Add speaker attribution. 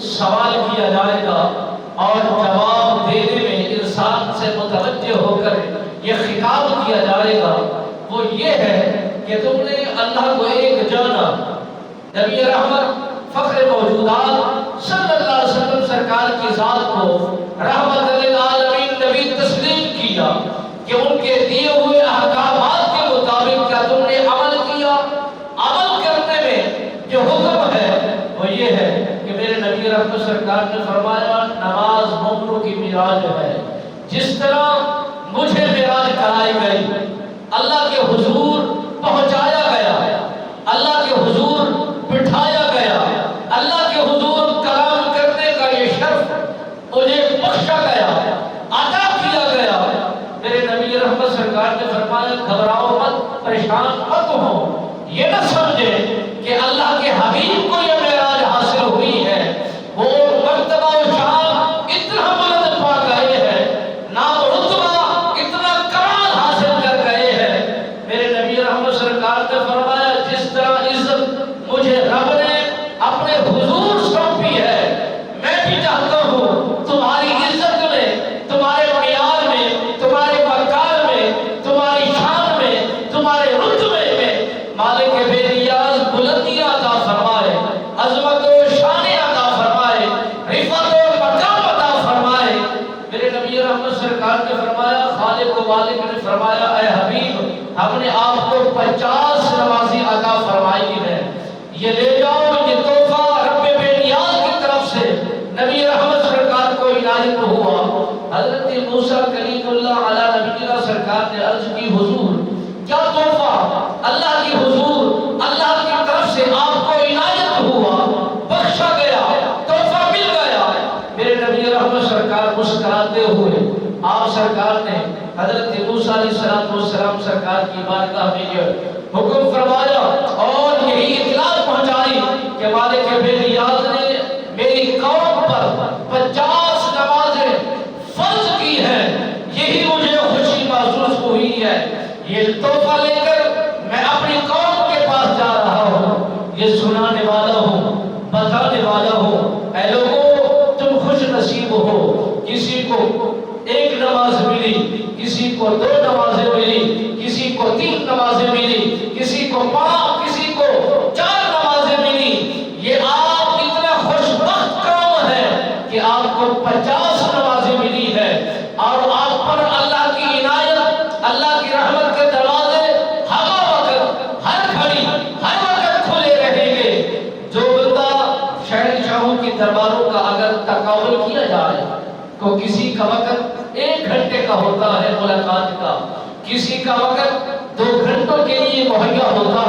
Speaker 1: سوال کیا جائے گا اور جواب دینے میں انسان سے متوجہ ہو کر یہ خطاب کیا جائے گا، وہ یہ ہے کہ تم نے اللہ کو ایک جانا، نبی رحمت فخر موجودات صلی اللہ علیہ وسلم سرکار کی ذات کو رحمت للعالمین نبی تسلیم کیا کہ ان کے دیے ہوئے احکامات کے مطابق کیا تم نے عمل کیا؟ عمل کرنے میں جو حکم ہے وہ یہ ہے کہ میرے نبی رحمت سرکار نے فرمایا نماز مومنوں کی معراج ہے، جس طرح مجھے معراج کرائی گئی، اللہ کے حضور پہنچایا گیا، اللہ کے حضور بٹھایا گیا، اللہ کے حضور کلام کرنے کا یہ شرف مجھے بخشا گیا، عطا کیا گیا۔ میرے نبی رحمت سرکار نے فرمایا گھبراؤ مت، پریشان مت ہو، یہ نہ سمجھے کہ اللہ کے حبیب کو یہ معراج حاصل ہوئی ہے، وہ مرتبہ و شان اتنا بلند پا گئے ہیں، نام رتبہ اتنا کمال حاصل کر گئے ہیں۔ میرے نبی رحمت سرکار نے فرمایا جس طرح عزت مجھے رب نے اپنے حضور سونپی ہے، میں بھی چاہتا ہوں تمہاری عزت میں، تمہارے معیار میں، تمہارے وقار میں، تمہاری شان میں، تمہارے رتبے میں مالک بے نیاز بلندیاں عطا فرمائے، عظمت و شان عطا فرمائے، رفعت و مقام عطا فرمائے۔ میرے نبی رحمت سرکار نے فرمایا، خالق و مالک نے فرمایا اے حبیب ہم نے آپ کو 50 نمازی عطا فرمائی ہے، یہ لے جاؤ، یہ تحفہ رب بے نیاز کی طرف سے نبی رحمت سرکار کو عنایت ہوا۔ حضرت موسیٰ کلیم اللہ علیہ نبینا سرکار نے عرض کی حضور کیا تحفہ اللہ کی حضور اللہ کی طرف سے آپ کو عنایت ہوا، بخشا گیا، تحفہ مل گیا۔ میرے نبی رحمت سرکار مسکراتے ہوئے آپ سرکار نے حضرت موسیٰ علیہ السلام سرکار کی بارگاہ میں یہ حکم فرمایا اور یہی اطلاع پہنچائی کہ مالک بے نیاز نے میری قوم پر 50 نمازیں فرض کی ہیں، یہی مجھے خوشی محسوس ہوئی ہے۔ یہ تحفہ لے کر میں اپنی قوم کے پاس جا رہا ہوں، یہ سنانے والا ہوں، بتانے والا ہوں۔ اے لوگوں تم خوش نصیب ہو، کسی کو 1 نماز ملی، کسی کو 2 نمازیں ملی، کسی کو 3 نمازیں ملی، کسی کو 5، کسی کو 4 نمازیں ملی۔ یہ آپ اتنا خوش بخت قوم ہے کہ آپ کو 50 نمازیں ملی ہے اور آپ پر اللہ کی عنایت، اللہ کی رحمت کے دروازے ہر وقت، ہر گھڑی، ہر وقت کھلے رہیں گے۔ جو بندہ شہنشاہوں کی درباروں کا اگر تقابل کیا جائے تو کسی کا وقت 1 گھنٹے کا ہوتا ہے ملاقات کا، کسی کا وقت 2 گھنٹوں کے لیے مہیا ہوتا ہے۔